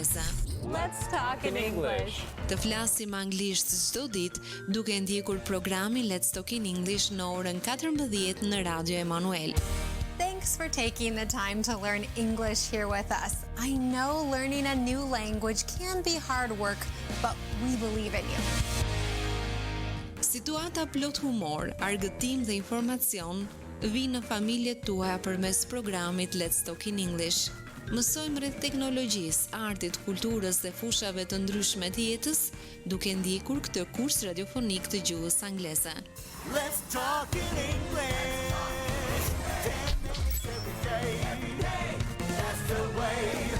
angleze. Let's talk in English. Të flasim anglisht çdo ditë duke ndjekur programin Let's Talk in English në orën 14 në Radio Emanuel. Thanks for taking the time to learn English here with us. I know learning a new language can be hard work, but we believe in you. Situata plot humor, argëtim dhe informacion vinë në familjet tuaja përmes programit Let's Talk in English. Mësojmë rreth teknologjisë, artit, kulturës dhe fushave të ndryshme të jetës, duke ndjekur këtë kurs radiofonik të gjuhës angleze. Let's talk in English. Every day. That's the way.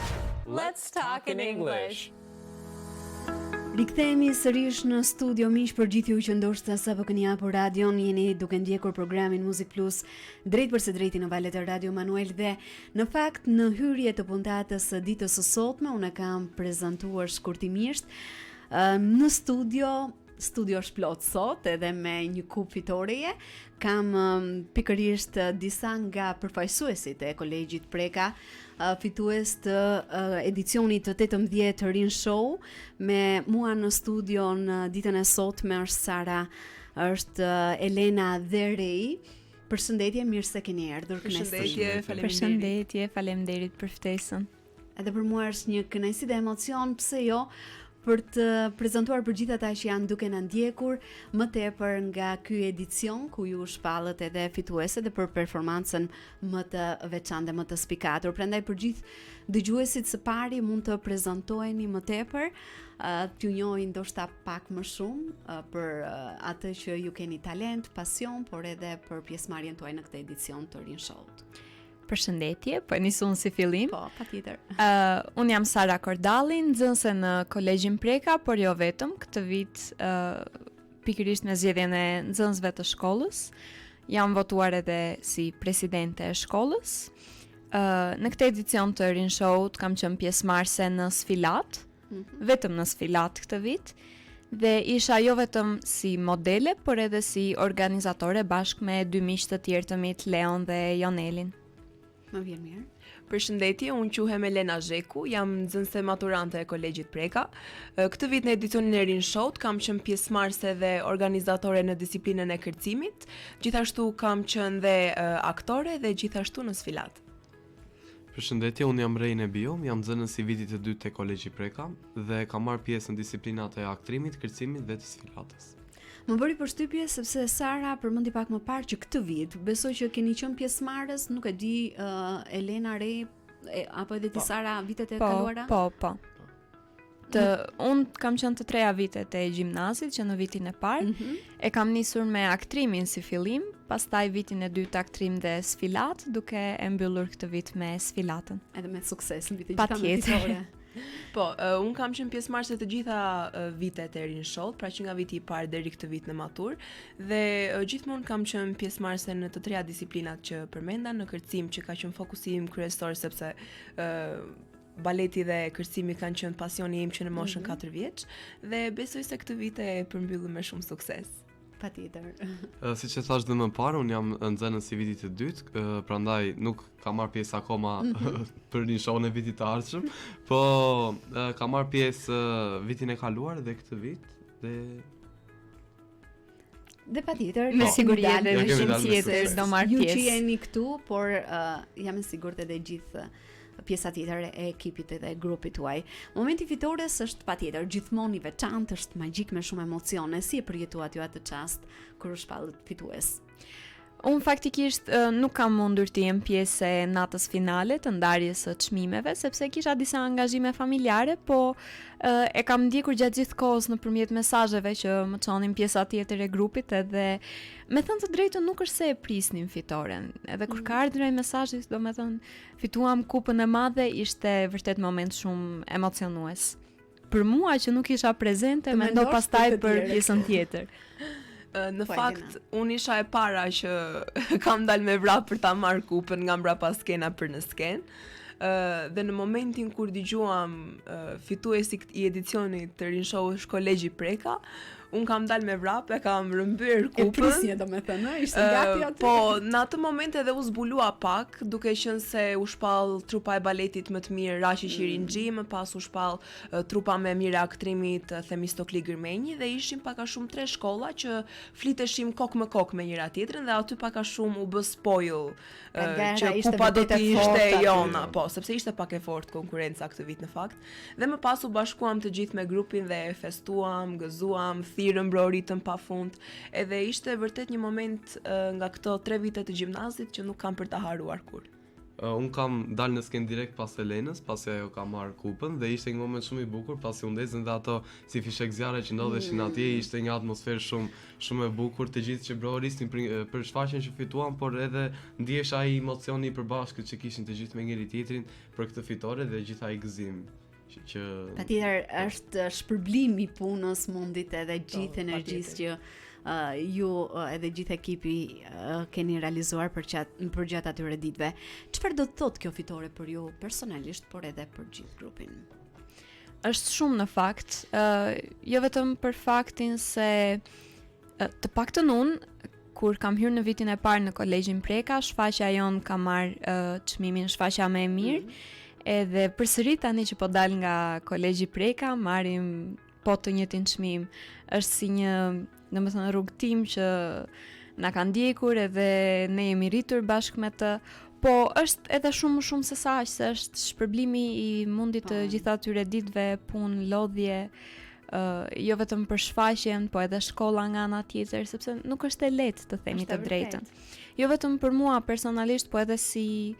Let's talk in English. Rikthehemi sërish në studio miq për gjithë ju që ndoshta sapo keni hapur radion, jeni duke ndjekur programin Music Plus drejt përse drejti në valët e Radio Emanuel dhe në fakt në hyrje të puntatës së ditës së sotme unë kam prezantuar shkurtimisht në studio është plot sot edhe me një kup fitoreje. Kam pikërisht disa nga përfaqësuesit e kolegjit Preka, fitues të edicionit të 18 të Rin Show. Me mua në studio në ditën e sotme është Sara, është Elena dhe Rei. Përshëndetje, mirë se keni erdhur. Përshëndetje, faleminderit për ftesën. Edhe për mua është një kënaqësi dhe emocion, pse jo, për të prezantuar për gjithë ata që janë duke na ndjekur më tepër nga ky edicion ku ju shpallët edhe fituese dhe për performancën më të veçantë, më të spikatur. Prandaj për gjithë dëgjuesit së pari mund të prezantoheni më tepër, t'ju njohin ndoshta pak më shumë për atë që ju keni talent, pasion, por edhe për pjesëmarrjen tuaj në këtë edicion të Rin Show. Përshëndetje, po nisun si fillim. Po, patjetër. Unë jam Sara Kordalli, nxënëse në Kolegjin Preka, por jo vetëm, këtë vit pikërisht me zgjedhjen e nxënësve të shkollës. Jam votuar edhe si presidente e shkollës. Në këtë edicion të Rin Show kam qenë pjesëmarrëse në sfilat, vetëm në sfilat këtë vit. Dhe isha jo vetëm si modele, por edhe si organizatore bashkë me dy miq të tjerë të mit, Leon dhe Jonelin. Më vjen mirë. Përshëndetje, unë quhem Elena Zheku, jam nxënëse maturante e Kolegjit Preka. Këtë vit në edicionin e Rin Show kam qenë pjesëmarrëse dhe organizatore në disiplinën e kërcimit, gjithashtu kam qenë dhe aktore dhe gjithashtu në sfilat. Përshëndetje, unë jam Rejne Biom, jam nxënës i vitit të dytë te Kolegji Preka dhe kam marrë pjesë në disiplinat e aktrimit, kërcimit dhe të sfilatës. Më bëri përshtypje sepse Sara përmendi pak më parë që këtë vit, besoj që keni qenë pjesëmarrës, nuk e di, Elena Re apo edhe ti Sara vitet e kaluara? Po. Unë kam qenë të treja vitet e gjimnazit që në vitin e parë, e kam nisur me aktrimin si fillim, pastaj vitin e dytë aktrim dhe sfilat, duke e mbyllur këtë vit me sfilatën. Edhe me sukses në vitin patjetër. Po, unë kam qenë pjesëmarrëse të gjitha vitet e Rin Show, pra që nga viti i parë deri këtë vit në matur, dhe gjithmonë kam qenë pjesëmarrëse në të treja disiplinat që përmenda, në kërcim që ka qenë fokusi im kryesor sepse baleti dhe kërcimi kanë qenë pasioni im që në moshën 4 vjeç, dhe besoj se këtë vit e përmbyllëm me shumë sukses. Patjetër. Siç e thash dhe më parë, unë jam nxënës i vitit të dytë, prandaj nuk kam marrë pjesë akoma për Rin Show në vitit të ardhshëm, po kam marrë pjesë vitin e kaluar dhe këtë vit dhe patjetër me siguri edhe në shumë tjetër do marr pjesë. Ju që jeni këtu, por jam e sigurt edhe gjithë pjesa tjetër e ekipit edhe grupit tuaj. Momenti fitores është patjetër gjithmonë i veçantë, është magjik me shumë emocione. Si e përjetuat ju atë çast kur u shpallët fitues? Unë faktikisht nuk kam mundur të jem pjesë e natës finale të ndarjes së çmimeve, sepse kisha disa angazhime familjare, po e kam ndjekur gjatë gjithë kohës nëpërmjet mesazheve që më çonin pjesa tjetër e grupit, edhe me thënë të drejtën nuk është se e prisnim fitoren. Edhe kur ka ardhur ai mesazhi, domethënë fituam kupën e madhe, ishte vërtet moment shumë emocionues. Për mua që nuk isha prezente, mendo pastaj për pjesën tjetër. Në fakt, unë isha e para që kam dalë me vrap për ta marrë kupën nga mbrapa skena për në skenë. Dhe në momentin kur dëgjuam fituesit i edicionit të Rin Show është Kolegji Preka, un kam dalë me vrap, e kam rëmbyr kupën. E prisje domethënë, ishte gati aty. Po, në atë moment edhe u zbulua pak, duke qenë se u shpall trupa e baletit më të mirë Rashi Qirinxhi, më pas u shpall trupa më e mirë e aktrimit Themistokli Gërmenji dhe ishim pak a shumë 3 shkolla që fliteshim kok me kok me njëra tjetrën dhe aty pak a shumë u bë spoil që kupa do të ishte jona, po, sepse ishte pak e fortë konkurenca këtë vit në fakt. Dhe më pas u bashkuam të gjithë me grupin dhe festuam, gëzuam, thirrëm broritën pafund. Edhe ishte vërtet një moment nga këto 3 vite të gjimnazit që nuk kam për ta haruar kur. Unë kam dalë në skenë direkt pas Elenës, pasi ajo ka marrë kupën dhe ishte një moment shumë i bukur, pasi u ndezën dhe ato si fishek zjarre që ndodheshin atje, ishte një atmosferë shumë e bukur, të gjithë që brorisnin për shfaqjen që fituan, por edhe ndihesh ai emocioni i përbashkët që kishin të gjithë me njëri tjetrin për këtë fitore dhe gjithë ai gëzim. Patjetër është shpërblimi i punës, mundit edhe gjithë energjisë që ju edhe gjithë ekipi keni realizuar për gjatë atyre ditëve. Çfarë do të thotë kjo fitore për ju personalisht, por edhe për gjithë grupin? Është shumë në fakt, jo vetëm për faktin se të paktën unë kur kam hyrë në vitin e parë në kolegjin Preka, shfaqja jon ka marrë çmimin shfaqja më e mirë. Edhe përsëri tani që po dal nga kolegji Preka, marrim po të njëjtin çmim. Është si një, domethënë, rrugtim që na ka ndjekur edhe ne jemi rritur bashkë me të, po është edhe shumë se sa aq, se është shpërblimi i mundit të gjitha atyre ditëve, punë, lodhje, jo vetëm për shfaqjen, po edhe shkolla nga ana tjetër, sepse nuk është e lehtë të themi të drejtën. Jo vetëm për mua personalisht, po edhe si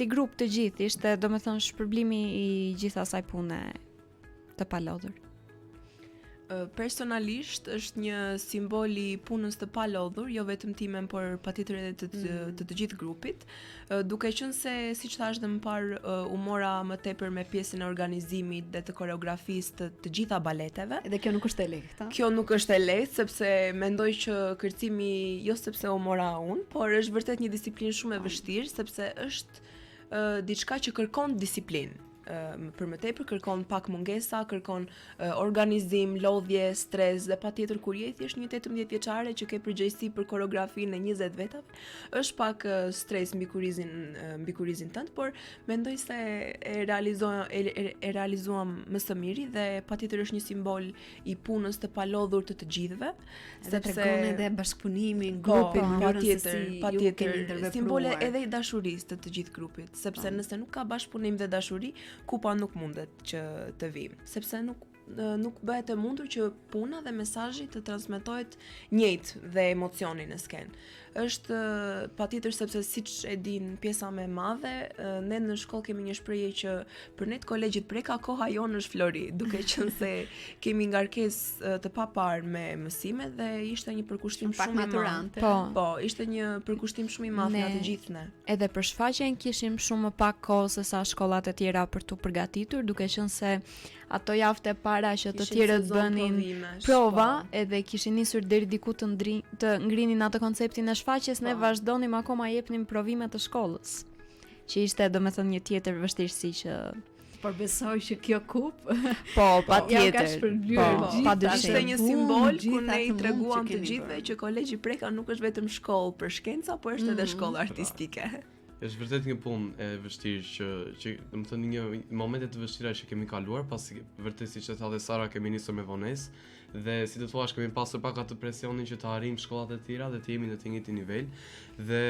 grup të gjithë, ishte domethënë shpërblimi i gjithë asaj pune të palodhur. Personalisht është një simbol i punës të palodhur, jo vetëm time, por patjetër edhe të gjithë grupit, duke qenë se, siç thash dhe më parë, u mora më tepër me pjesën e organizimit dhe të koreografisë të gjitha baleteve. Edhe kjo nuk është e lehtë. Kjo nuk është e lehtë, sepse mendoj që kërcimi, jo sepse u mora unë, por është vërtet një disiplinë shumë e vështirë, sepse është diçka që kërkon disiplinë. Për më tepër kërkon pak mungesa, kërkon organizim, lodhje, stres dhe patjetër kur je thjesht një 18 vjeçare që ke përgjegjësi për koreografinë e 20 vetave, është pak stres mbi kurizin tënd, por mendoj se e realizuam më së miri dhe patjetër është një simbol i punës të palodhur të gjithëve, sepse tregon edhe bashkëpunimin, grupin, patjetër, simbole edhe i dashurisë të gjithë grupit, sepse nëse nuk ka bashkëpunim dhe dashuri, kupa nuk mundet që të vijë, sepse nuk bëhet e mundur që puna dhe mesazhi të transmetohet njëjtë dhe emocioni në skenë. Është patjetër sepse siç e din pjesa më e madhe, ne në shkollë kemi një shprehje që për ne të kolegjit Preka koha jonë është Flori, duke qenë se kemi ngarkesë të papar me mësimet dhe ishte një përkushtim shumë i madh. Po, ishte një përkushtim shumë i madh nga të gjithë ne. Edhe për shfaqjen kishim shumë më pak kohë se sa shkollat e tjera për tu përgatitur, duke qenë se ato javët e para që të tjerët bënin prova, edhe kishin nisur deri diku të ngrinin atë konceptin e shfaqjes, ne vazhdonim akoma jepnim provime të shkollës, që ishte domethënë një tjetër vështirësi që por besoj që kjo kupë patjetër, ishte një simbol ku ne i treguam të gjithëve që kolegji Preka nuk është vetëm shkollë për shkenca, por është edhe shkollë artistike. Është vërtet një punë e vështirë që domethënë një momente të vështira që kemi kaluar, pasi vërtet siç e tha dhe Sara, kemi nisur me vonesë dhe si të thuash kemi pasur pak atë presionin që të arrijmë shkollat e tjera dhe të jemi në të njëjtin nivel dhe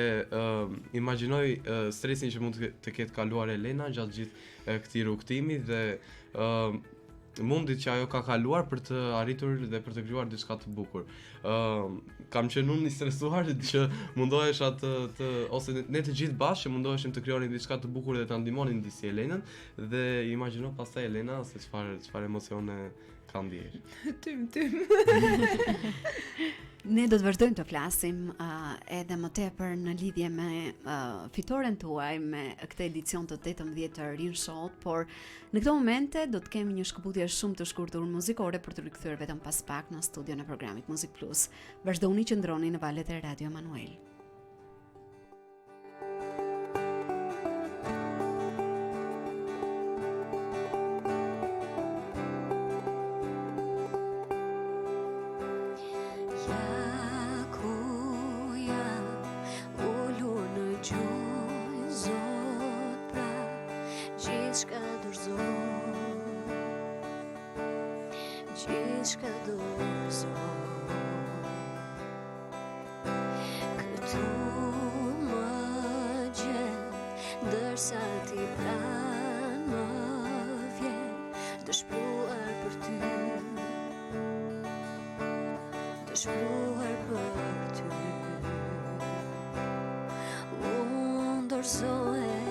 imagjinoj stresin që mund të ketë kaluar Elena gjatë gjithë këtij rrugtimi dhe mundit që ajo ka kaluar për të arritur dhe për të krijuar diçka të bukur. Kam qenë unë i stresuar që mundohesha ose ne të gjithë bashkë që mundoheshim të krijonin diçka të bukur dhe ta ndihmonin disi Elenën dhe imagjino pastaj Elena se çfarë emocione ka ndjerë. Tym. Ne do të vazhdojmë të flasim edhe më tepër në lidhje me fitoren tuaj me këtë edicion të 18 të Rin Show, por në këto momente do të kemi një shkëputje shumë të shkurtër muzikore për të rikthyer vetëm pas pak në studion e programit Muzik Plus. Vazhdoni që ndroni në valët e Radio Emanuel. Ja ku jam ullur në gjuhë Zot pra gjithçka dorëzoj, gjithçka dorëzoj. Këtu më gjen ndërsa ti pran më vjen të shpruar për ty, të shpruar për ty. Unë dorëzohem.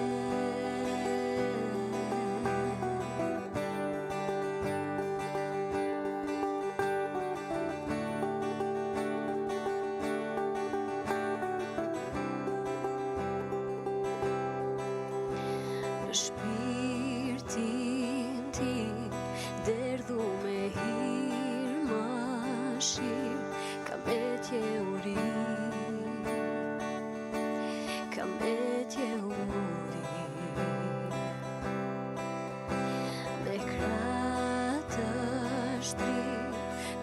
Në shpirtin tim derdhu me hir më shir, kam etje uri, kam etje uri. Me krah të shtrir,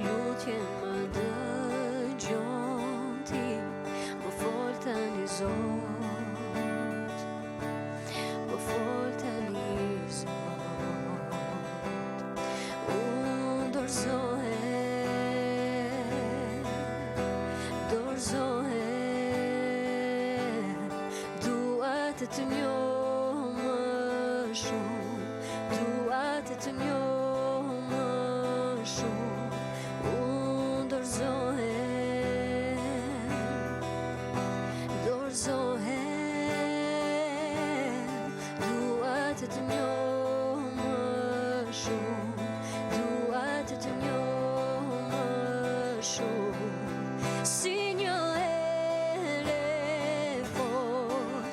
lutjen më dëgjon ti, më fol tani Zot, më fol tani Zot. Unë dorëzohem, dorëzohem. Dua të njoh më shumë, dua të njoh më shumë. Unë dorëzohem, dorëzohem. Dua të njoh më shumë, dua të njoh më shumë. Si një here fort,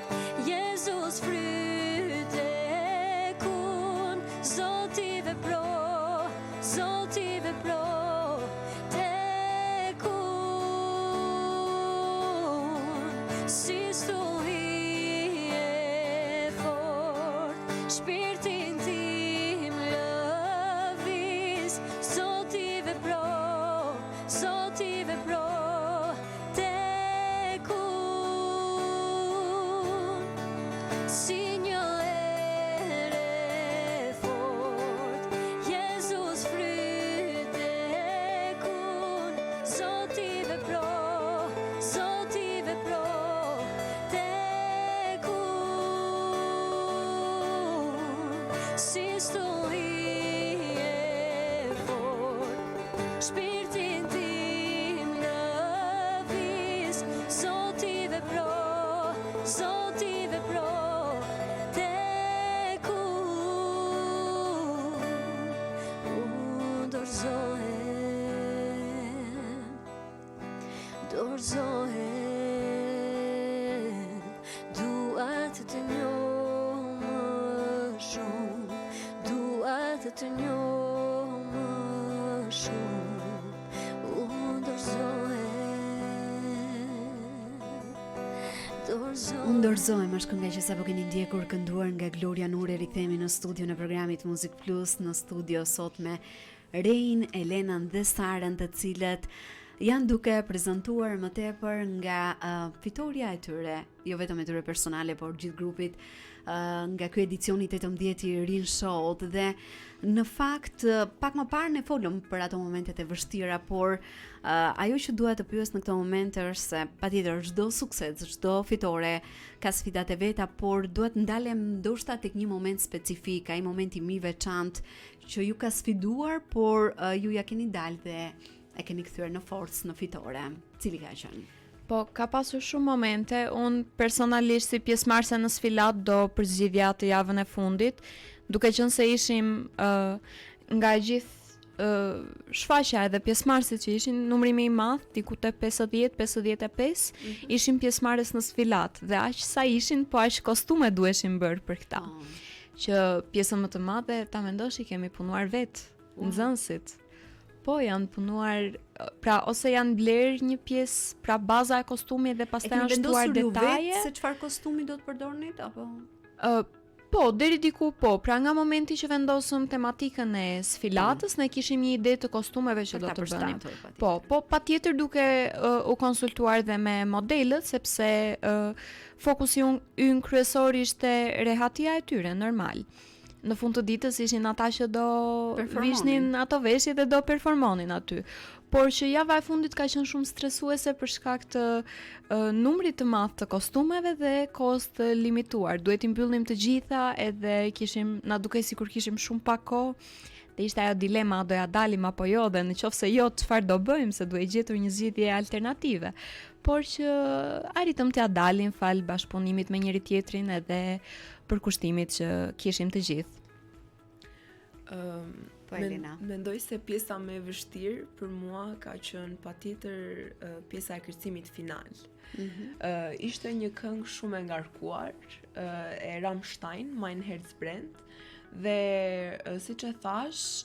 Jezus fryte kun, Zoti vepro, Zoti vepro tek unë. Si stuhi e fort, shpirtin tim lëviz, Zoti vepro, Zoti vepro tek unë. Si një here fort, Jezus fryte kun, Zoti vepro, Zoti vepro tek unë. Si stuhi e fort, shpirtin tim lëviz, Zoti vepro, Zoti vepro tek unë. Unë dorëzohem, dorëzohem. Dua të njoh më shumë, dua të njoh më shumë. Unë dorëzohem. Unë dorëzohem është kënga që sapo keni ndjekur kënduar nga Gloria Nure. Rikthehemi në studio në programit Music Plus, në studio sot me Rein, Elenën dhe Sarën, të cilët janë duke prezantuar më tepër nga fitoria e tyre, jo vetëm e tyre personale, por gjithë grupit, nga ky edicioni 18 i Rin Show. Dhe në fakt pak më parë ne folëm për ato momentet e vështira, por ajo që dua të pyes në këtë moment është se patjetër çdo sukses, çdo fitore ka sfidat e veta, por duhet ndalem ndoshta tek një moment specifik, ai momenti më i veçantë që ju ka sfiduar, por ju ja keni dalë dhe e keni kthyer në forcë, në fitore. Cili ka qenë? Po, ka pasur shumë momente. Unë personalisht si pjesëmarrëse në sfilat do përzgjidhja të javën e fundit, duke qenë se ishim nga gjithë shfaqja edhe pjesëmarrësit që ishin numrimi i madh, diku te 50-55, ishin pjesëmarrës në sfilat dhe aq sa ishin, po aq kostume duheshin bërë për këta. Që pjesën më të madhe ta mendosh i kemi punuar vetë, nxënësit. Po janë punuar, pra ose janë bler një pjesë, pra baza e kostumit dhe pastaj janë shtuar detaje. Se çfarë kostumi do të përdornit apo? Po, deri diku po. Pra nga momenti që vendosëm tematikën e sfilatës, ne kishim një ide të kostumeve që do të bënim. Po, patjetër duke u konsultuar dhe me modelët, sepse fokusi ynë kryesor ishte rehatia e tyre, normal. Në fund të ditës ishin ata që do vishnin ato veshje dhe do performonin aty. Por që java e fundit ka qenë shumë stresuese për shkak të numrit të madh të kostumeve dhe kohës të limituar. Duhet i mbyllnim të gjitha edhe na dukej sikur kishim shumë pak kohë. Dhe ishte ajo dilema, do ja dalim apo jo, dhe nëse jo, çfarë do bëjmë, se duhet gjetur një zgjidhje alternative. Por që arritëm t'ja dalim fal bashkëpunimit me njëri tjetrin edhe për kushtimit që kishim të gjithë. Mendoj se pjesa më e vështirë për mua ka qenë patjetër pjesa e kërcimit final. Ishte një këngë shumë e ngarkuar e Rammstein, Mein Herz brennt, dhe siç e thash,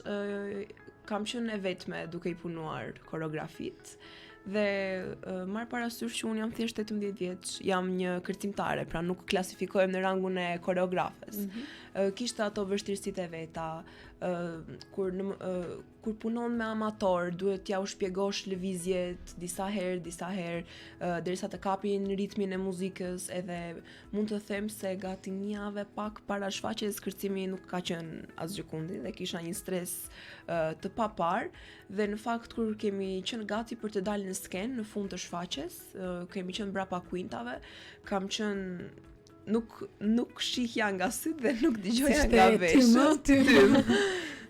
kam qenë e vetme duke I punuar koreografit. Dhe marr parasysh që unë jam thjesht 18 vjeç, jam një kërcimtare, pra nuk klasifikohem në rangun e koreografes. Kishte ato vështirësitë e veta, kur punon me amator, duhet t'ja u shpjegosh lëvizjet disa herë, derisa të kapin ritmin e muzikës, edhe mund të them se gati një javë pak para shfaqjes kërcimi nuk ka qenë asgjë kundi dhe kisha një stres të papar, dhe në fakt kur kemi qenë gati për të dalë në skenë në fund të shfaqjes, kemi qenë brapa kuintave, kam qenë nuk shihja nga syt dhe nuk dëgjoja nga veshët.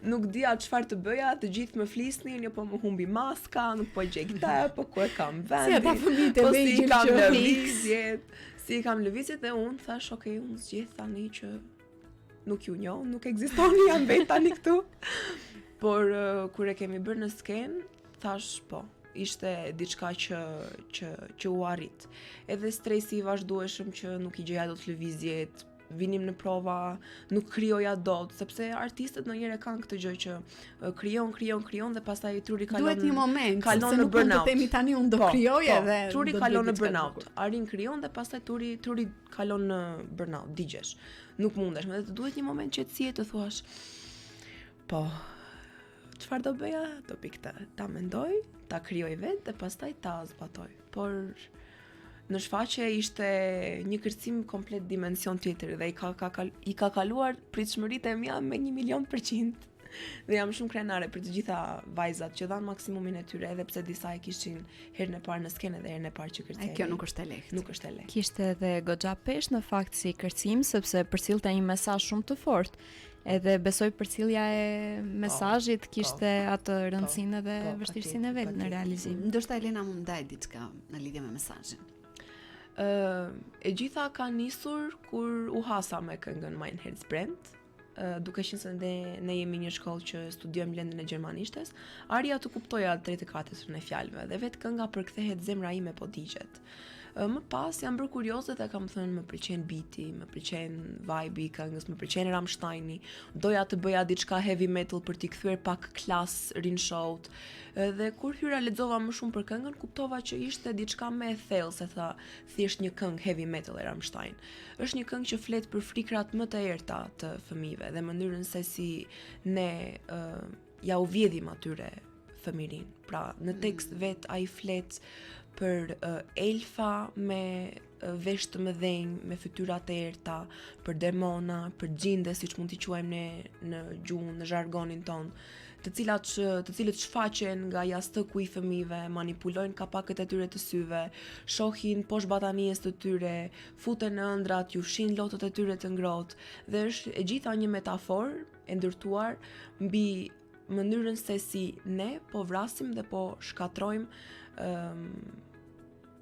Nuk dija çfarë të bëja, të gjithë më flisnin, jo po më humbi maska, nuk po gjej këtë, po ku e kam vendin. Si ata fëmijët e vegjël që si kam lëvizjet dhe unë thash, okay, unë zgjedh tani që nuk ju njoh, nuk ekzistoni, jam vetë tani këtu. Por kur e kemi bërë në skenë, thash po, ishte diçka që u arrit. Edhe stresi I vazhdueshëm që nuk I gjeja dot lëvizjet, vinim në prova, nuk krijoja dot, sepse artistët ndonjëherë kanë këtë gjë që krijon dhe pastaj truri kalon. Duhet një moment, kalon se në nuk burnout. mund të themi tani unë do krijoj edhe truri kalon në burnout. Arrin krijon dhe pastaj truri kalon në burnout, digjesh. Nuk mundesh, më të duhet një moment qetësie të thuash, po, çfarë do bëja? Do bëj këtë. Ta mendoj, ta krijoj vetë dhe pastaj ta zbatoj. Por në shfaqje ishte një kërcim komplet dimension tjetër dhe I ka kaluar pritshmëritë e mia me 1,000,000%. Dhe jam shumë krenare për të gjitha vajzat që dhanë maksimumin e tyre, edhe pse disa e kishin herën e parë në skenë dhe herën e parë që kërcej. Kjo nuk është e lehtë. Nuk është e lehtë. Kishte edhe goxha pesh në fakt si kërcim, sepse përcillte një mesazh shumë të fortë. Edhe besoj përcjellja e mesazhit kishte atë rëndësinë dhe vështirësinë e vet në realizim. Ndoshta Elena mund ndaj diçka në lidhje me mesazhin. E gjitha ka nisur kur u hasa me këngën Mein Herz brennt, duke qenë se ne jemi një shkollë që studiojmë lëndën e gjermanishtes, arja të kuptoja 3/4 e fjalëve dhe vetë kënga përkthehet zemra ime po digjet. Më pas jam bërë kurioze dhe kam thënë më pëlqen beati, më pëlqen vibe I këngës, më pëlqen Rammsteini, doja të bëja diçka heavy metal për t'i kthyer pak klas rinshot. Dhe kur hyra lexova më shumë për këngën, kuptova që ishte diçka më e thellë se tha thjesht një këngë heavy metal e Rammstein. Është një këngë që flet për frikrat më të errta të fëmijëve dhe mënyrën se si ne ja u vjedhim atyre fëmirin. Pra, në tekst vet ai flet për elfa me vesh të mëdhenj, me fytyra të errta, për demona, për gjinde, siç mund t'i quajmë ne në gjuhën, në jargonin ton, të cilët shfaqen nga jastëku I fëmijëve, manipulojnë kapakët e tyre të syve, shohin poshtë batanijes të tyre, futen në ëndrat, ju fshin lotët e tyre të ngrohtë, dhe është e gjitha një metaforë e ndërtuar mbi mënyrën se si ne po vrasim dhe po shkatrojmë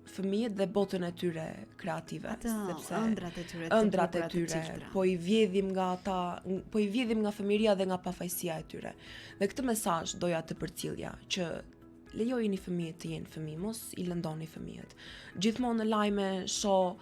fëmijët dhe botën e tyre kreative, sepse ëndrat e tyre po I vjedhim nga ata, po I vjedhim nga fëmiria dhe nga pafajësia e tyre. Dhe këtë mesazh doja të përcjellja që lejojini fëmijët të jenë fëmijë, mos I lëndoni fëmijët. Gjithmonë në lajme shoh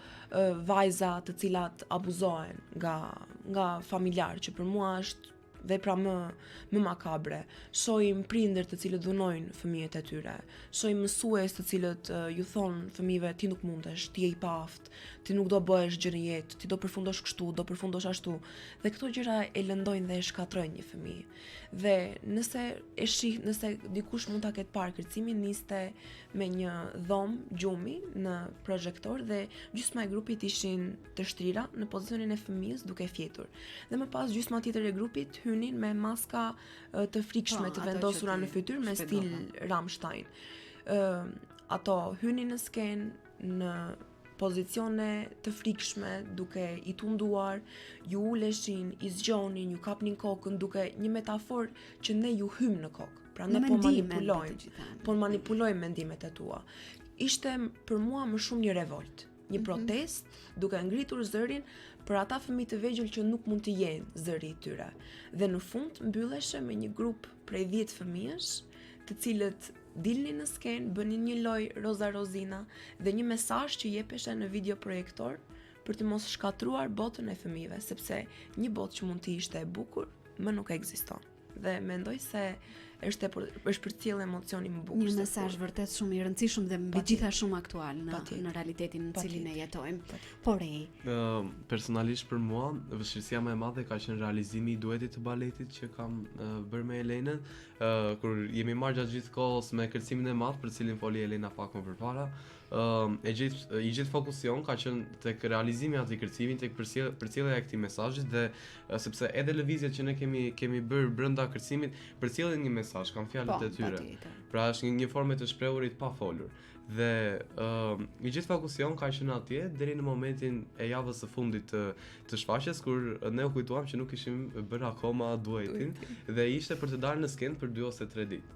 vajza të cilat abuzohen nga familjar, që për mua është vepra më makabre. Shohim prindër të cilët dhunojnë fëmijët e tyre. Shohim mësues të cilët ju thonë fëmijëve ti nuk mundesh, ti je i paaft, ti nuk do bëhesh gjë në jetë, ti do përfundosh kështu, do përfundosh ashtu. Dhe këto gjëra e lëndojnë dhe e shkatrojnë një fëmijë. Dhe nëse dikush mund ta ketë parë kërcimin, niste me një dhomë gjumi në projektor dhe gjysma e grupit ishin të shtrira në pozicionin e fëmijës duke fjetur. Dhe më pas gjysma tjetër e grupit hynin me maska të frikshme të vendosura në fytyrë me stil Rammstein. Ato hynin në skenë në pozicione të frikshme, duke i tunduar, ju uleshin, i zgjonin, ju kapnin kokën, duke një metaforë që ne ju hym në kokë. Pra ne po manipulojmë mendimet e tua. Ishte për mua më shumë një revolt, një protest, duke ngritur zërin për ata fëmijë të vegjël që nuk mund të jenë zëri i tyre. Dhe në fund mbylleshe me një grup prej 10 fëmijësh, të cilët dilnin në skenë, bënin një lojë Roza Rozina dhe një mesazh që jepeshe në videoprojektor për të mos shkatruar botën e fëmijëve, sepse një botë që mund të ishte e bukur, më nuk ekziston. Dhe mendoj se është përcjell emocioni më bukur. Një mesazh vërtet shumë i rëndësishëm dhe mbi gjitha shumë aktual në realitetin në cilin e jetojmë. Por personalisht për mua, vështirësia më e madhe ka qenë realizimi i duetit të baletit që kam bërë me Elenën, kur jemi marrë gjatë gjithë kohës me kërcimin e madh për cilin foli Elena pak më përpara. I gjithë fokusion ka qenë tek realizimi i atij kërcimi, tek përcjellja e këtij mesazhi dhe sepse edhe lëvizjet që ne kemi bërë brenda kërcimit përcjellin një mesazh, kanë fjalët e tyre. Pra është një formë të shprehurit pa folur. Dhe i gjithë fokusion ka qenë atje deri në momentin e javës së fundit të shfaqjes kur ne u kujtuam që nuk kishim bërë akoma duetin dhe ishte për të dalë në skenë për 2 ose 3 ditë.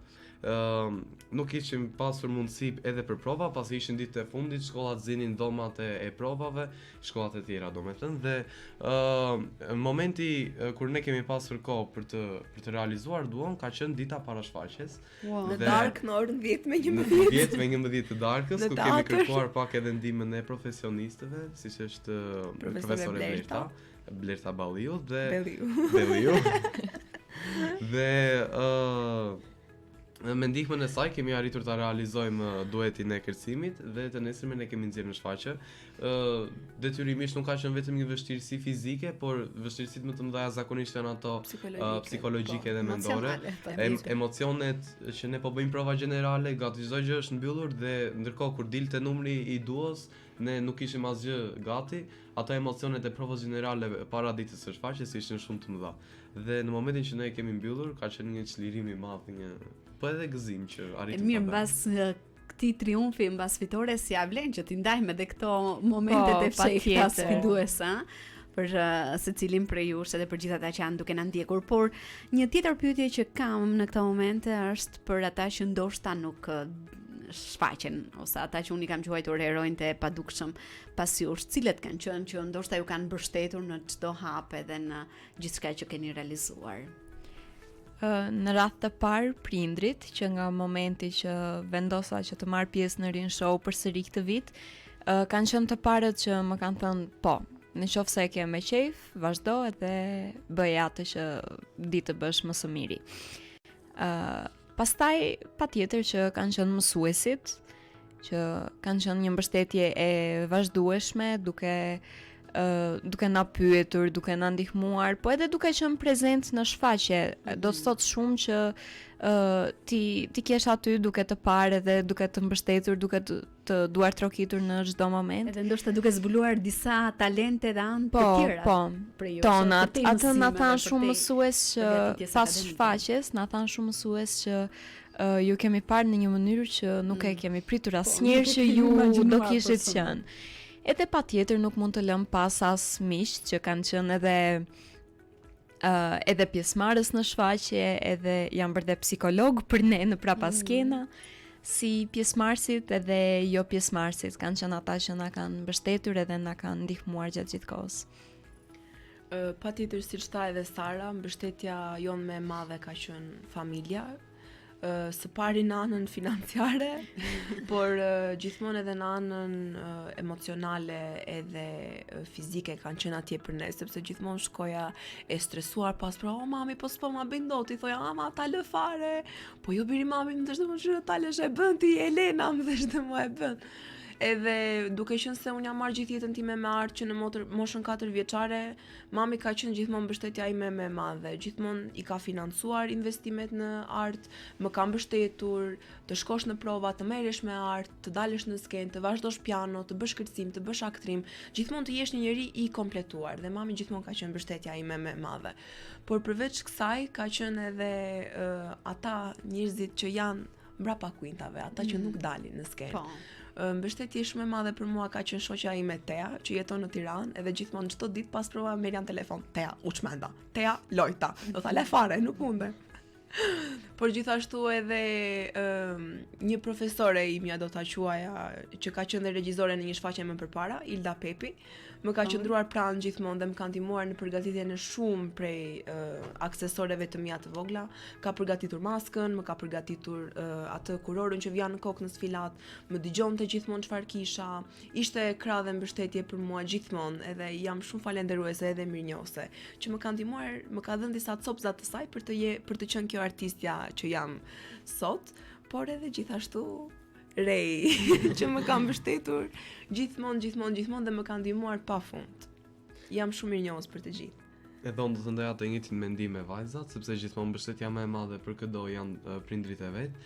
Nuk ishim pasur mundësi edhe për prova, pasi ishin ditët e fundit, shkollat zinin dhomat e provave, shkollat e tjera domethënë dhe momenti kur ne kemi pasur kohë për të realizuar duon ka qenë dita para shfaqjes. Në darkë në orën 10 me 11 të darkës, ku kemi kërkuar pak edhe ndihmën e profesionistëve, siç është profesore Blerta Balliu dhe Belliu. Dhe me ndihmën e saj kemi arritur ta realizojmë duetin e kërcimit dhe të nesërmen e kemi nxjerrë në shfaqje. Detyrimisht nuk ka qenë vetëm një vështirësi fizike, por vështirësitë më të mëdha zakonisht janë ato psikologjike dhe mendore. Emocionet që ne po bëjmë prova gjenerale, gati çdo gjë është mbyllur dhe ndërkohë kur dilte numri i duos, ne nuk ishim asgjë gati. Ato emocionet e provës gjenerale para ditës së shfaqjes ishin shumë të mëdha. Dhe në momentin që ne kemi mbyllur, ka qenë një çlirim i madh, po edhe gëzim që arritëm. Mirë, mbas këtij triumfi, mbas fitores, si ja vlen që t'i ndajmë edhe këto momentet e fshehta sfiduese, për secilin prej jush edhe për gjithë ata që janë duke na ndjekur. Por një tjetër pyetje që kam në këtë moment është për ata që ndoshta nuk shfaqen, ose ata që unë i kam quajtur heronjtë e padukshëm pas jush, cilët kanë qenë që ndoshta ju kanë mbështetur në çdo hap edhe në gjithçka që keni realizuar. Në radhë të parë prindrit, që nga momenti që vendosa që të marr pjesë në Rin Show përsëri këtë vit, kanë qenë të parët që më kanë thënë po, nëse e ke me qejf, vazhdo edhe bëj atë që di të bësh më së miri. Pastaj patjetër që kanë qenë mësuesit, që kanë qenë një mbështetje e vazhdueshme, duke na pyetur, duke na ndihmuar, po edhe duke qenë prezent në shfaqje. Do të thotë shumë që ti kesh aty duke të parë dhe duke të mbështetur, duke të duar trokitur në çdo moment. Edhe ndoshta duke zbuluar disa talente dhe anë të tjera për ju. Tonat, atë na thanë shumë mësues që pas shfaqjes, na thanë shumë mësues që ju kemi parë në një mënyrë që nuk e kemi pritur asnjëherë që ju do kishit qenë. Edhe patjetër nuk mund të lëm pas as miq që kanë qenë edhe pjesëmarrës në shfaqje, edhe janë bërë dhe psikolog për ne në prapa skena, si pjesëmarrësit edhe jo pjesëmarrësit kanë qenë ata që na kanë mbështetur edhe na kanë ndihmuar gjatë gjithë kohës. Patjetër, siç tha edhe Sara, mbështetja jonë më e madhe ka qenë familja. së pari në anën financiare, por gjithmonë edhe në anën emocionale edhe fizike kanë qenë atje për ne, sepse gjithmonë shkoja e stresuar pas pra, o mami, po s'po ma bëjnë dot, i thoja, ama ta lë fare, po jo biri mami, më dështë më që ta lësh e bën ti, Elena, më dështë më e bën. Edhe duke qenë se unë jam marrë gjithë jetën time me art që në moshën 4 vjeçare, mami ka qenë gjithmonë mbështetja ime më e madhe. Gjithmonë i ka financuar investimet në art, më ka mbështetur të shkosh në prova, të merresh me art, të dalësh në skenë, të vazhdosh piano, të bësh kërcim, të bësh aktrim, gjithmonë të jesh një njeri i kompletuar dhe mami gjithmonë ka qenë mbështetja ime më e madhe. Por përveç kësaj ka qenë edhe ata njerëzit që janë mbrapa kuintave, ata që nuk dalin në skenë. Mbështetje shumë e madhe për mua ka qenë shoqja ime Tea, që jeton në Tiranë, edhe gjithmonë çdo ditë pas provave merrja në telefon, Tea, u çmenda, Tea, lojta, do ta le fare, nuk munde. Por gjithashtu edhe një profesore imja do ta quaja, që ka qenë regjizore në një shfaqje më përpara, Ilda Pepi, më ka qëndruar pranë gjithmonë dhe më ka ndihmuar në përgatitjen e shumë prej aksesoreve të mia të vogla. Ka përgatitur maskën, më ka përgatitur atë kurorën që vjan në kokë në sfilat, më dëgjonte gjithmonë çfarë kisha. Ishte krah dhe mbështetje për mua gjithmonë, edhe jam shumë falenderuese edhe mirënjohëse, që më ka ndihmuar, më ka dhënë disa copza të saj për të qenë kjo artistja që jam sot, por edhe gjithashtu Rej, që më ka mbështetur gjithmonë dhe më ka ndihmuar pafund. Jam shumë mirënjohës për të gjithë. Edhe unë do të ndoja të njëjtin mendim me vajzat, sepse gjithmonë mbështetja më e madhe për çdo janë prindrit e vet.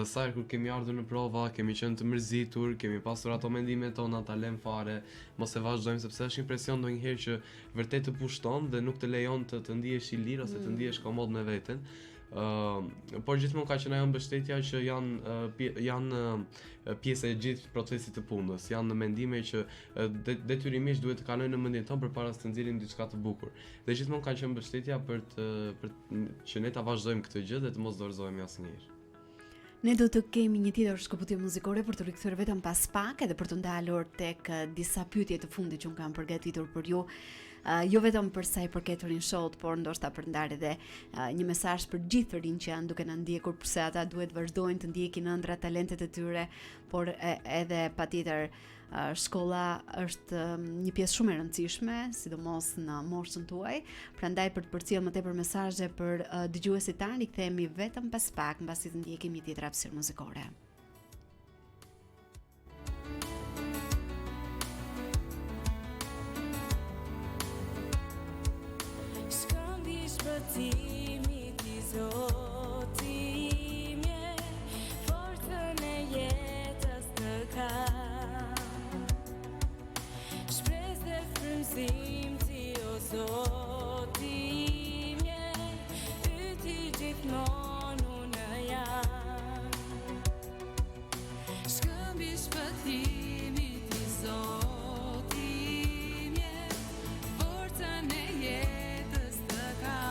Sa herë kur kemi ardhur në prova, kemi qenë të mërzitur, kemi pasur ato mendimet tona, ta lëm fare, mos e vazhdojmë sepse është një presion ndonjëherë që vërtet të pushton dhe nuk të lejon të ndihesh i lirë ose të ndihesh komod me veten. Por gjithmonë ka qenë ajo mbështetja që janë pjesë e gjithë procesit të punës, janë mendime që detyrimisht duhet të kalojnë në mendjen tonë përpara se të nxjerrim diçka të bukur. Dhe gjithmonë ka qenë mbështetja për që ne ta vazhdojmë këtë gjë dhe të mos dorëzohemi asnjëherë. Ne do të kemi një tjetër shkëputje muzikore për të rikthyer vetëm pas pak edhe për të ndalur tek disa pyetje të fundit që un kam përgatitur për ju. Jo vetëm për sa i përket Rin Show-t, por ndoshta për ndar edhe një mesazh për gjithë të rinj që janë duke na ndjekur, pse ata duhet vazhdojnë të ndjekin ëndra talentet e tyre, por edhe patjetër shkolla është një pjesë shumë e rëndësishme, sidomos në moshën tuaj. Prandaj për të përcjellë më tepër mesazhe për dëgjuesit tanë, kthehemi vetëm pas pak, mbasi të ndjekim një tjetër hapësirë muzikore. Timit i zotimje, forcën e jetës të kam. Shpresë dhe frymëzim ti o zotimje, yti gjithmonë unë jam. Shkëmbi shpëtimit i zotimje, forcën e jetës të kam.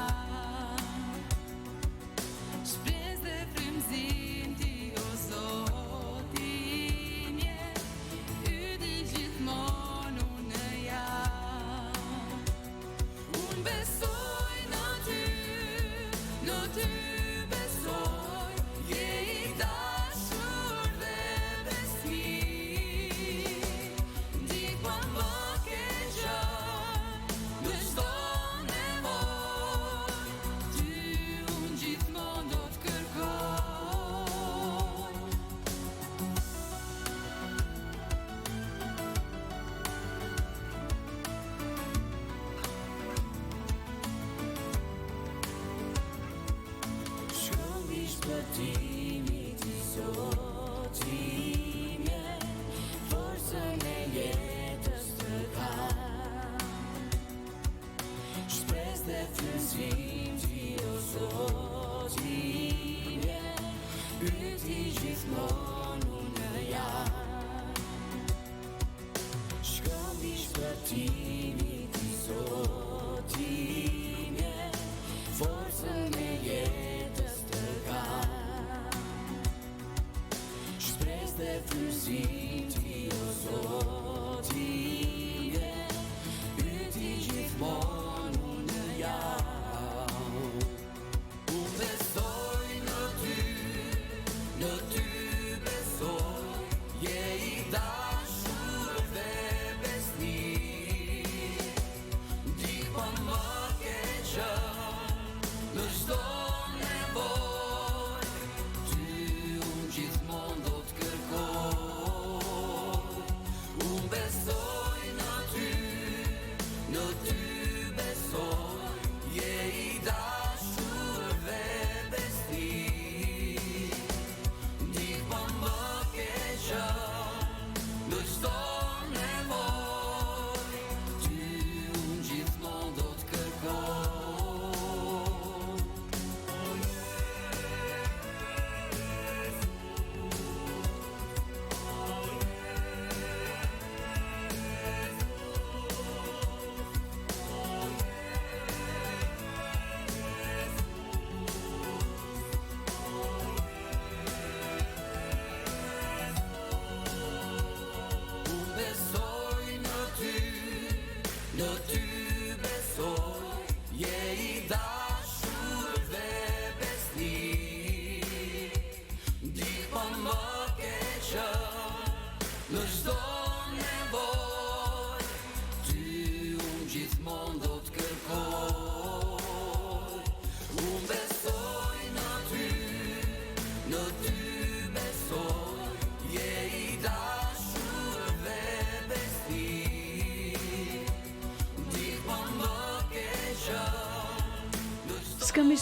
Shpëtimit i zotimje, forcën e jetës të kam. Shpresë dhe frymëzim ti o zotimje, yti gjithmonë unë jam. Shkëmbi shpëtimit i zotimje, forcën e jetës të kam. Shpresë dhe frymëzim ti o zotimje, yti gjithmonë unë jam. Unë besoj në ty,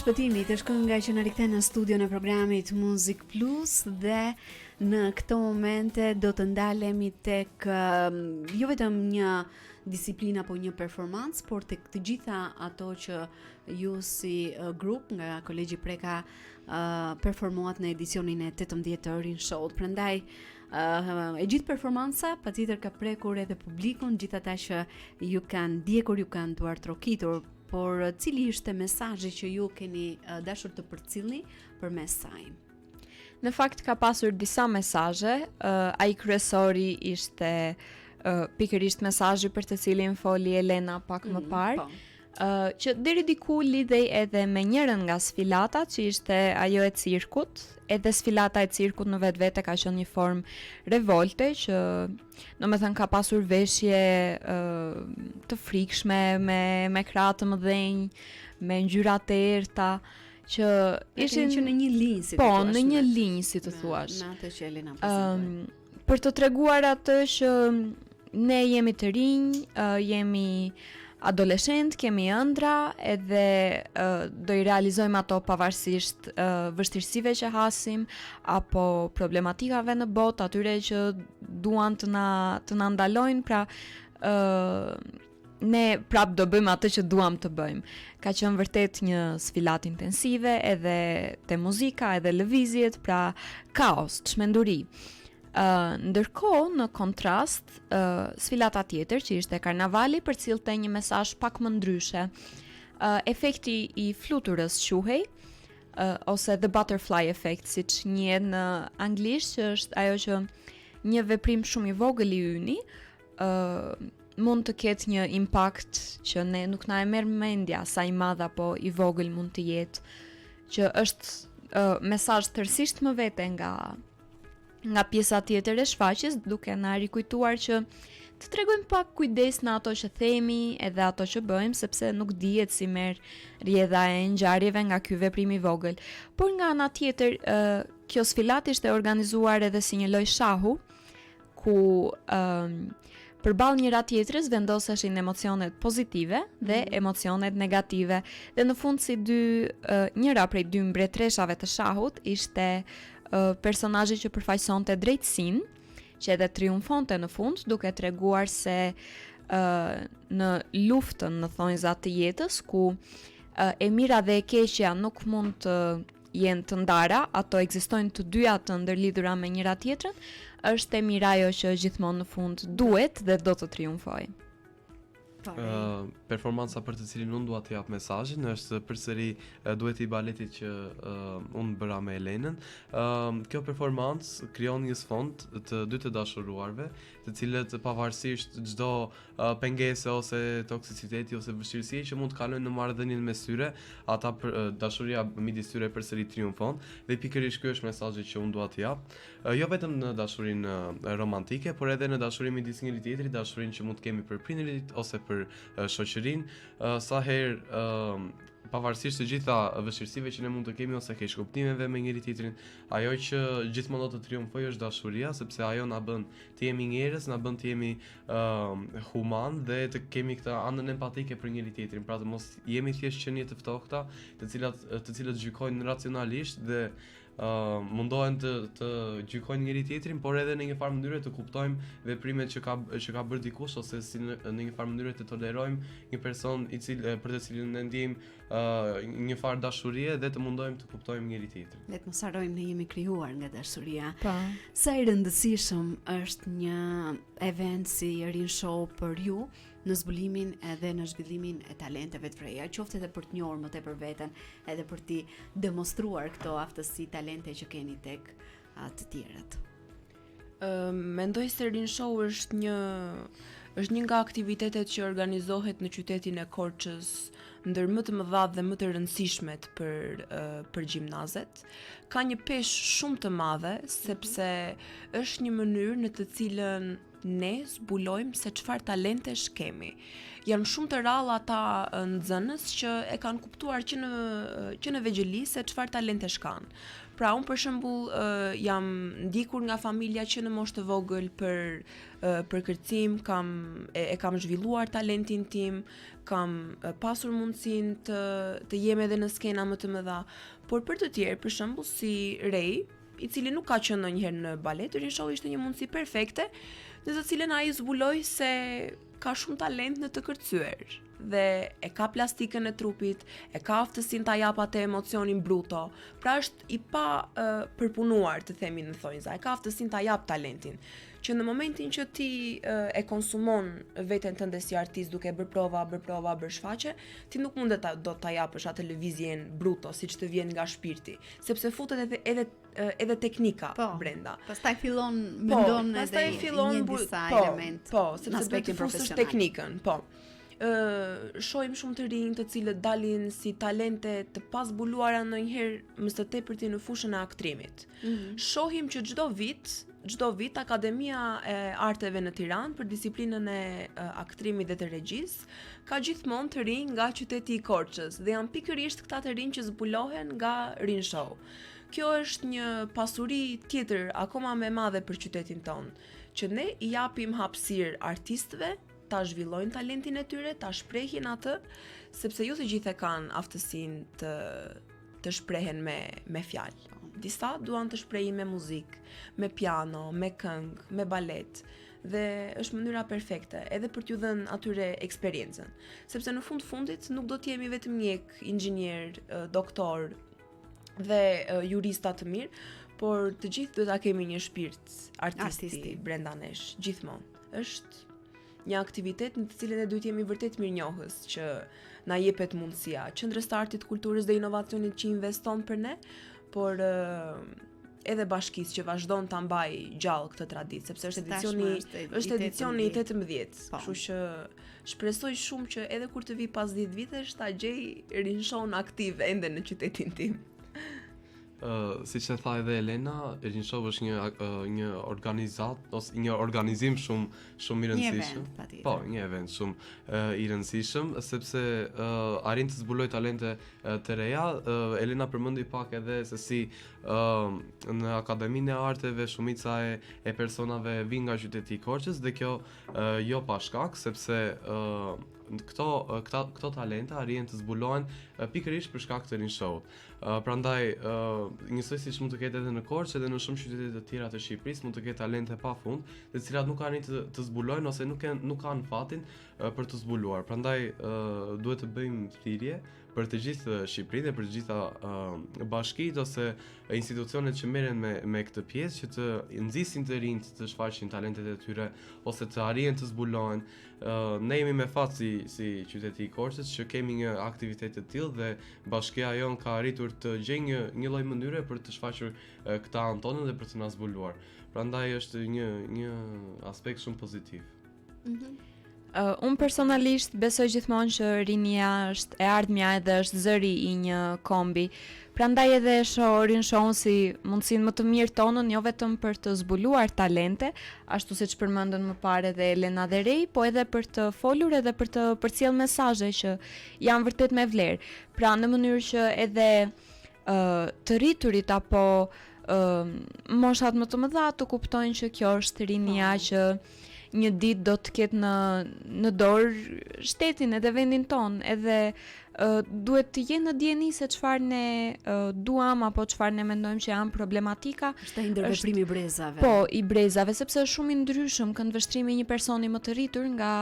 shpëtimit është kënga që na rikthen në studion e programit Music Plus dhe në këto momente do të ndalemi tek jo vetëm një disiplinë apo një performancë, por tek të gjitha ato që ju si grup nga Kolegji Preka performuat në edicionin e 18 të Rin Show. Prandaj e gjithë performanca patjetër ka prekur edhe publikun, gjithë ata që ju kanë ndjekur, ju kanë duar trokitur. Por cili ishte mesazhi që ju keni dashur të përcjellni përmes saj? Në fakt ka pasur disa mesazhe, ai kryesori ishte pikërisht mesazhi për të cilin foli Elena pak më parë. Që deri diku lidhej edhe me njërin nga sfilatat që ishte ajo e cirkut, edhe sfilata e cirkut në vetvete ka qenë një formë revolte që domethënë ka pasur veshje të frikshme me krahë të mëdhenj, me ngjyra të errta që ishin që në një linjë si të po, thuash. në një linjë si të thuash. Në atë që Elena prezantoi. Për të treguar atë që ne jemi të rinj, jemi adoleshent, kemi ëndra edhe do i realizojmë ato pavarësisht vështirësive që hasim apo problematikave në botë, atyre që duan të na ndalojnë, pra ne prap do bëjmë atë që duam të bëjmë. Ka qenë vërtet një sfilat intensive, edhe te muzika, edhe lëvizjet, pra kaos, çmenduri. Ndërkohë në kontrast, sfilata tjetër që ishte karnavali përcillte një mesazh pak më ndryshe. Efekti i fluturës quhej, ose the butterfly effect, siç njihet në anglisht, që është ajo që një veprim shumë i vogël i yni mund të ketë një impakt që ne nuk na e merr mendja sa i madh apo i vogël mund të jetë, që është mesazh tërësisht më vete nga pjesa tjetër e shfaqjes, duke na rikujtuar që të tregojmë pak kujdes në ato që themi edhe ato që bëjmë, sepse nuk dihet si merr rrjedha e ngjarjeve nga ky veprim i vogël. Por nga ana tjetër, kjo sfilat ishte organizuar edhe si një lojë shahu, ku përballë njëra tjetrës vendoseshin emocionet pozitive dhe emocionet negative. Dhe në fund si njëra prej dy mbretreshave të shahut ishte personazhi që përfaqësonte drejtësinë, që edhe triumfonte në fund, duke treguar se në luftën në thonjza të jetës, ku e mira dhe e keqja nuk mund të jenë të ndara, ato ekzistojnë të dyja të ndërlidhura me njëra tjetrën, është e mira ajo që gjithmonë në fund duhet dhe do të triumfojë. Performanca për të cilin unë dua të jap mesazhin është përsëri dueti i baletit që unë bëra me Elenën. Kjo performancë krijon një sfond të dy të dashuruarve, të cilët pavarësisht çdo pengese ose toksiciteti ose vështirësie që mund të kalojnë në marrëdhënien mes tyre, ata dashuria midis tyre përsëri triumfon, dhe pikërisht ky është mesazhi që unë dua të jap. Jo vetëm në dashurinë romantike, por edhe në dashurinë midis njëri tjetrit, dashurinë që mund të kemi për prindërit ose për shoqërinë, sa herë pavarësisht të gjitha vështirësive që ne mund të kemi ose keqkuptimeve me njëri tjetrin, ajo që gjithmonë do të triumfojë është dashuria, sepse ajo na bën të jemi njerëz, na bën të jemi human dhe të kemi këtë anën empatike për njëri tjetrin, pra të mos jemi thjesht qenie të ftohta, të cilët gjykojnë racionalisht dhe mundohen të gjykojnë njëri tjetrin, por edhe në një farë mënyrë të kuptojmë veprimet që ka bërë dikush, ose si në një farë mënyrë të tolerojmë një person për të cilin ne ndjejmë një farë dashurie dhe të mundohemi të kuptojmë njëri tjetrin. Le të mos harrojmë ne jemi krijuar nga dashuria. Po. Sa i rëndësishëm është një event si Rin Show për ju në zbulimin edhe në zhvillimin e talenteve të reja, qoftë edhe për të njohur më tepër veten, edhe për t'i demonstruar këto aftësi, talente që keni tek të tjerët. Mendoj se Rin Show është një nga aktivitetet që organizohet në qytetin e Korçës, ndër më të mëdha dhe më të rëndësishmet për gjimnazet. Ka një peshë shumë të madhe, sepse është një mënyrë në të cilën ne zbulojmë se çfarë talentesh kemi. Janë shumë të rralla ata nxënës që e kanë kuptuar që në vegjëli se çfarë talentesh kanë. Pra unë për shembull jam ndikur nga familja që në moshë të vogël për kërcim e kam zhvilluar talentin tim, kam pasur mundësinë të jem edhe në skena më të mëdha, por për të tjerë, për shembull si Ray, i cili nuk ka qenë ndonjëherë në balet, Rinshow ishte një mundësi perfekte, në të cilën ai zbuloi se ka shumë talent në të kërcyer dhe e ka plastikën e trupit, e ka aftësinë ta jap atë emocionin bruto. Pra është i pa përpunuar, të themi në thonjza, e ka aftësinë ta jap talentin. Që në momentin që ti e konsumon veten tënde si artist duke bërë prova, bërë shfaqje, ti nuk mundet do ta japësh atë lëvizjen bruto siç të vjen nga shpirti, sepse futet edhe teknika brenda. Pastaj fillon mendon edhe një disa element. Po, sepse duhet të fusësh teknikën, po. Shohim shumë të rinj të cilët dalin si talente të pazbuluara ndonjëherë më së tepërti në fushën e aktrimit. Shohim që çdo vit Akademia e Arteve në Tiranë për disiplinën e aktrimit dhe të regjisë ka gjithmonë të rinj nga qyteti i Korçës dhe janë pikërisht këta të rinj që zbulohen nga Rinshow. Kjo është një pasuri tjetër akoma më e madhe për qytetin tonë, që ne i japim hapësirë artistëve ta zhvillojnë talentin e tyre, ta shprehin atë, sepse ju të gjithë kanë aftësinë të shprehen me fjalë. Disa duan të shprehin me muzikë, me piano, me këngë, me balet, dhe është mënyra perfekte edhe për t'ju dhënë atyre eksperiencën. Sepse në fundit nuk do të jemi vetëm mjek, inxhinier, doktor dhe jurista të mirë, por të gjithë duhet ta kemi një shpirt artisti brenda nesh, gjithmonë. Është një aktivitet në të cilin e duhet jemi vërtet mirënjohës që na jepet mundësia, Qendrës së Artit, Kulturës dhe Inovacionit që investon për ne, por edhe bashkisë që vazhdon ta mbaj gjallë këtë traditë, sepse është edicioni i 18. Kështu që shpresoj shumë që edhe kur të vi pas 10 vitesh ta gjej Rinshon aktiv ende në qytetin tim. Siç e tha edhe Elena, Rinshow është një organizat ose një organizim shumë i rëndësishëm. Po, një event shumë i rëndësishëm sepse arrin të zbuloj talente të reja. Elena përmendi pak edhe se si në Akademinë e Arteve shumica e personave vinë nga qyteti i Korçës dhe kjo jo pa shkak, sepse këto talente arrin të zbulohen pikërisht për shkak të Rinshowut. Prandaj njësoj siç mund të ketë edhe në Korçë edhe në shumë qytete të tjera të Shqipërisë mund të ketë talente pafund, të cilat nuk arrin të zbulojnë ose nuk kanë fatin për të zbuluar. Prandaj duhet të bëjmë thirrje për të gjithë Shqipërinë dhe për të gjitha bashkitë ose institucionet që merren me këtë pjesë që të nxisin të rinjt të shfaqin talentet e tyre ose të arrijnë të zbulohen. Ne jemi me fat si qyteti i Korçës që kemi një aktivitet të tillë dhe bashkia jon ka arritur të gjejë një lloj mënyre për të shfaqur këtë anë tonë dhe për të na zbuluar. Prandaj është një aspekt shumë pozitiv. Unë personalisht besoj gjithmonë që rinia është e ardhmja edhe është zëri i një kombi. Prandaj edhe shoh Rinshon si mundësinë më të mirë tonën, jo vetëm për të zbuluar talente, ashtu siç përmendën më parë edhe Elena dhe Ray, po edhe për të folur edhe për të përcjellë mesazhe që janë vërtet me vlerë. Pra në mënyrë që edhe të rriturit apo moshat më të mëdha të kuptojnë që kjo është rinia që një ditë do të ketë në dorë shtetin edhe vendin ton, edhe duhet të jenë në dieni se çfarë ne duam apo çfarë ne mendojmë që janë problematika. Është ai ndërveprimi i brezave. Po, i brezave, sepse është shumë i ndryshëm këndvështrimi i një personi më të rritur nga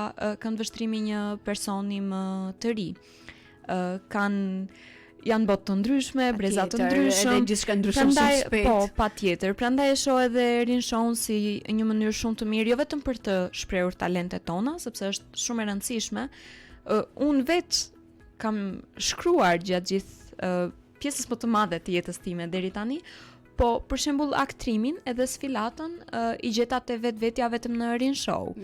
këndvështrimi i një personi më të ri. Janë botë të ndryshme, breza të ndryshme, edhe gjithçka ndryshon shumë shpejt. Po, patjetër. Prandaj e shoh edhe Rinshon si një mënyrë shumë të mirë, jo vetëm për të shprehur talentet tona, sepse është shumë e rëndësishme. Unë vetë kam shkruar gjatë gjithë pjesës më të madhe të jetës time deri tani, po për shembull aktrimin edhe sfilatën i gjeta te vetvetja vetëm në Rinshow.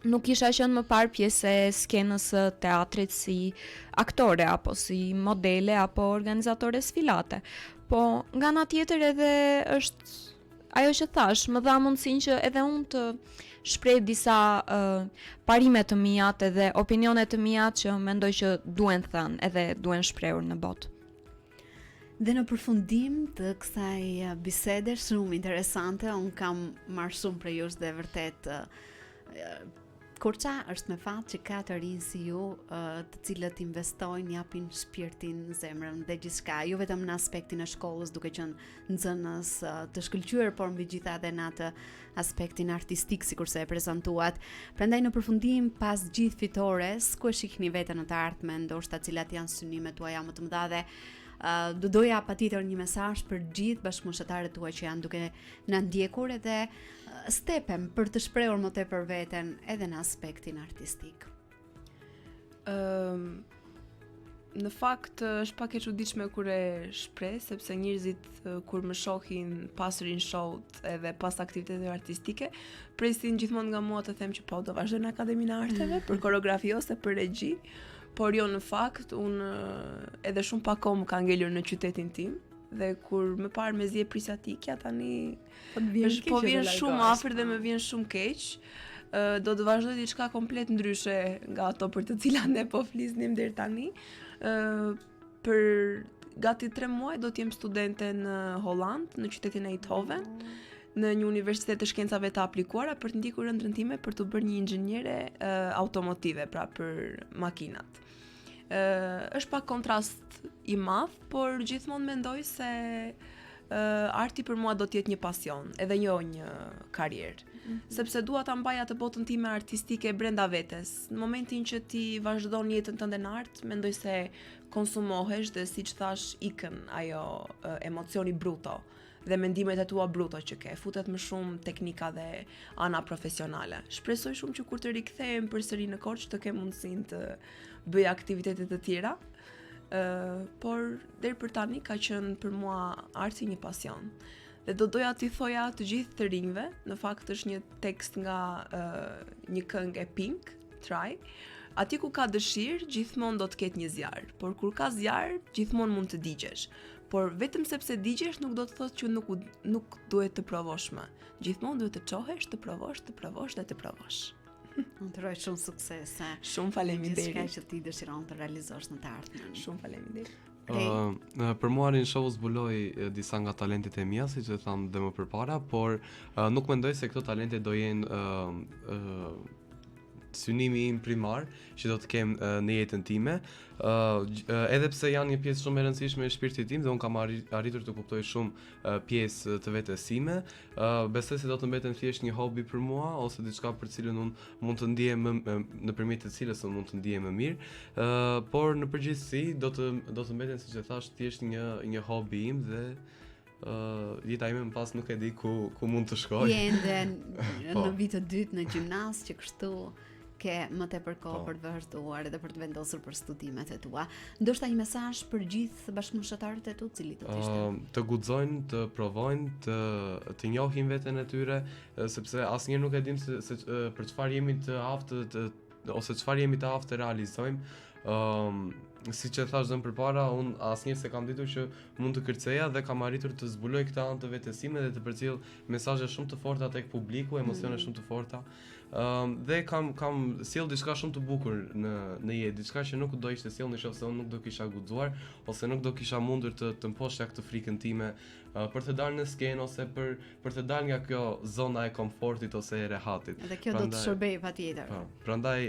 Nuk isha qenë më parë pjesë e skenës së teatrit si aktore apo si modele apo organizatore sfilate. Po nga ana tjetër edhe është ajo që thash, më dha mundësinë që edhe unë të shpreh disa parime të mia edhe opinione të mia që mendoj që duhen thënë edhe duhen shprehur në botë. Dhe në përfundim të kësaj bisede shumë interesante, unë kam marrë shumë prej jush dhe vërtet Korça është me fat që ka të rinj si ju, të cilët investojnë, japin shpirtin, zemrën dhe gjithçka, jo vetëm në aspektin e shkollës duke qenë nxënës të shkëlqyer, por mbi gjitha edhe në atë aspektin artistik sikurse e prezantuat. Prandaj në përfundim, pas gjithë fitores, ku e shihni veten në të ardhmen, ndoshta cilat janë synimet tuaja më të mëdha dhe do doja patjetër një mesazh për gjithë bashkëmoshatarët tuaj që janë duke na ndjekur edhe stepem për të shprehur më tepër veten edhe në aspektin artistik. Në fakt është pak e çuditshme kur e shpreh, sepse njerëzit kur më shohin pas rin show-t edhe pas aktiviteteve artistike, presin gjithmonë nga mua të them që po do vazhdoj në Akademinë e Arteve për koreografi ose për regji. Por jo, në fakt, unë edhe shumë pak kohë më ka ngelur në qytetin tim, dhe kur më parë me zje prisjatikja, tani po vjen shumë afër dhe më vjen shumë keq. Do të vazhdoj diçka komplet ndryshe nga ato për të cilat ne po flisnim deri tani. Për gati 3 muaj do të jem studente në Holland, në qytetin e Eindhoven, në një universitet të shkencave të aplikuara për të ndjekur ëndrrën time për të bërë një inxhiniere automotive, pra për makinat. Është pak kontrast i madh, por gjithmonë mendoj se arti për mua do të jetë një pasion, edhe jo një karrierë. Sepse dua ta mbaj atë botën time artistike brenda vetes. Në momentin që ti vazhdon jetën tënde në art, mendoj se konsumohesh dhe siç thash ikën ajo emocioni bruto dhe mendimet e tua bruto që ke, futet më shumë teknika dhe ana profesionale. Shpresoj shumë që kur të rikthehem përsëri në Korçë të kem mundësinë të bëj aktivitete të tjera, por deri për tani ka qenë për mua arti një pasion. Dhe do doja t'i thoja të gjithë të rinjve, në fakt është një tekst nga një këngë e Pink, Try. Atje ku ka dëshirë, gjithmonë do të ketë një zjarr, por kur ka zjarr, gjithmonë mund të digjesh. Por vetëm sepse digjesh nuk do të thotë që nuk duhet të provosh më. Gjithmonë duhet të çohesh, të provosh dhe të provosh. Unë të uroj shumë suksese. Shumë faleminderit. Gjithçka që ti dëshiron të realizosh në të ardhmen. Shumë faleminderit. Për mua rin show zbuloi disa nga talentet e mia, siç e tham dhe më përpara, por nuk mendoj se këto talente do jenë synimi im primar që do të kem në jetën time, edhe pse janë një pjesë shumë e rëndësishme e shpirtit tim dhe unë kam arritur të kuptoj shumë pjesë të vetes sime. Besoj se do të mbeten thjesht një hobi për mua ose diçka për cilën unë mund të ndihem nëpërmjet të cilës unë mund të ndihem më mirë, por në përgjithësi do të mbeten, siç e thash, thjesht një hobi im dhe jeta ime më pas nuk e di ku mund të shkoj. Je ende në vit të dytë në gjimnaz që kështu ke më tepër kohë për të vazhduar edhe për të vendosur për studimet e tua. Ndoshta një mesazh për gjithë bashkëmoshatarët e tu, cili do të ishte? Të guxojnë, të provojnë, të njohin veten e tyre, sepse asnjëherë nuk e dim se për çfarë jemi të aftë ose çfarë jemi të aftë të realizojmë. Siç e thash më përpara, unë asnjëherë se kam ditur që mund të kërceja dhe kam arritur të zbuloj këtë anë të vetes sime dhe të përcjell mesazhe shumë të forta tek publiku, emocione shumë të forta. Dhe kam sjell diçka shumë të bukur në jetë, diçka që nuk do ishte sjell nëse unë nuk do kisha guxuar ose nuk do kisha mundur të mposhtja këtë frikën time për të dalë në skenë ose për të dalë nga kjo zona e komfortit ose e rehatit. Dhe kjo do të shërbejë patjetër. Prandaj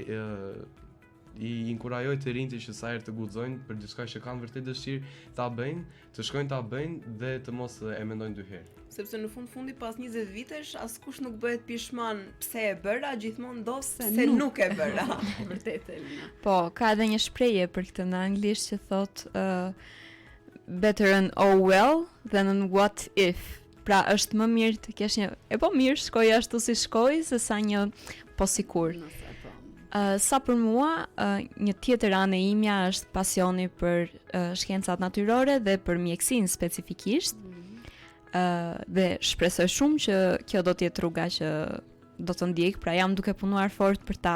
I inkurajoj të rinjtë që sa herë të guxojnë për diçka që kanë vërtet dëshirë ta bëjnë, të shkojnë ta bëjnë dhe të mos e mendojnë dy herë. Sepse në fundi pas 20 vitesh askush nuk bëhet pishman pse e bëra, gjithmonë do se nuk e bëra. Vërtet Elina. Po, ka edhe një shprehje për këtë në anglisht që thotë better an oh well than an what if. Pra është më mirë të kesh një mirë shkoj ashtu si shkoj se sa një po sikur. Sa për mua, një tjetër anë e imja është pasioni për shkencat natyrore dhe për mjekësinë specifikisht. Dhe shpresoj shumë që kjo do të jetë rruga që do të ndjek, pra jam duke punuar fort për ta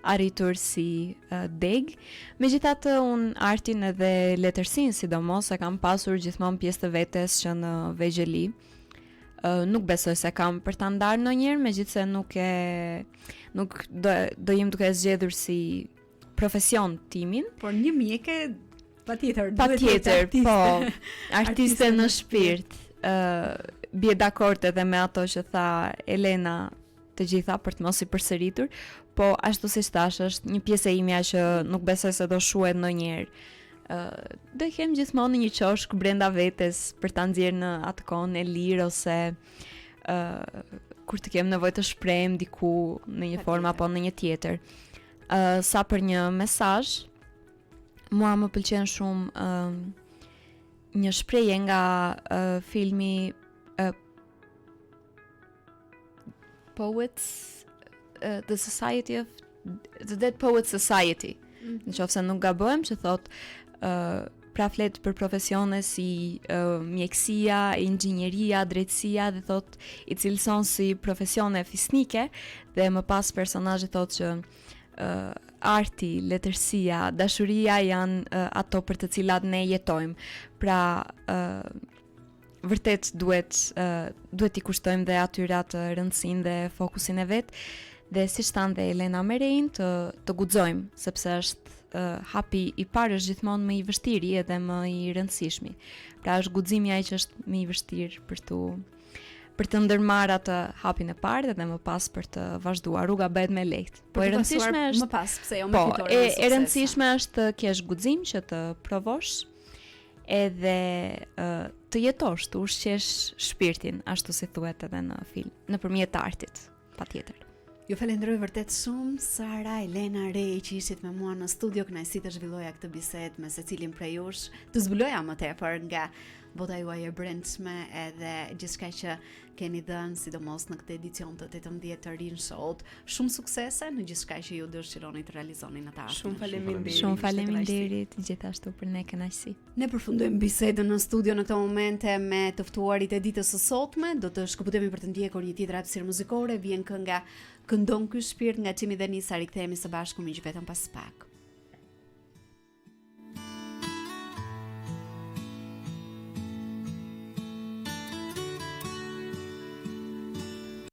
arritur si deg. Megjithatë, unë artin edhe letërsinë sidomos e kam pasur gjithmonë pjesë të vetes që në vegjëli. Nuk besoj se kam për ta ndarë ndonjëherë, megjithëse nuk do jem duke e zgjedhur si profesion timin. Por një mjeke patjetër, Patjetër, po, artiste në shpirt. Bie dakord edhe me ato që tha Elena të gjitha për të mos i përsëritur, po ashtu si thash, është një pjesë e imja që nuk besoj se do shuhet ndonjëherë. Do kem gjithmonë një qoshk brenda vetes për ta nxjerrë në atë kohën e lirë ose kur të kem nevojë të shprehem diku në një formë apo në një tjetër. Sa për një mesazh, mua më pëlqen shumë një shprehje nga filmi Poets, The Dead Poets Society. Nëse nuk gabojmë, që thot pra flet për profesione si mjekësia, inxhinieria, drejtësia, dhe thot i cilëson si profesione fisnike, dhe më pas personazhi thot që arti, letërsia, dashuria janë ato për të cilat ne jetojmë. Pra vërtet duhet i kushtojmë dhe atyra të rëndësinë dhe fokusin e vet, dhe siç thanë dhe Elena Merein, të guxojmë, sepse është hapi i parë është gjithmonë më i vështirë edhe më i rëndësishmi. Pra është guximi ai që është më i vështirë për të ndërmarrë atë hapin e parë dhe më pas për të vazhduar. Rruga bëhet më lehtë. Po e rëndësishme është më pas, pse jo më fitore. Po, e rëndësishme është të kesh guxim që të provosh edhe të jetosh, të ushqesh shpirtin, ashtu si thuhet edhe në film, nëpërmjet artit, patjetër. Ju falenderoj vërtet shumë Sara, Elena, Rej që ishit me mua në studio, kënaqësi të zhvilloja këtë bisedë me secilin prej jush, të zbuloja më tepër nga bota juaj e brendshme edhe gjithçka që keni dhënë, sidomos në këtë edicion të 18 të Rin Show. Shumë suksese në gjithçka që ju dëshironi të realizoni në të ardhmen. Shumë faleminderit. Shumë faleminderit gjithashtu për ne, kënaqësi. Ne përfundojmë bisedën në studio në këtë momente me të ftuarit e ditës së sotme. Do të shkëputemi për të ndjekur një tjetër hapësirë muzikore. Vjen kënga Këndon ky shpirt nga Çimi dhe Nisa. Rikthehemi së bashku miq vetëm pas pak.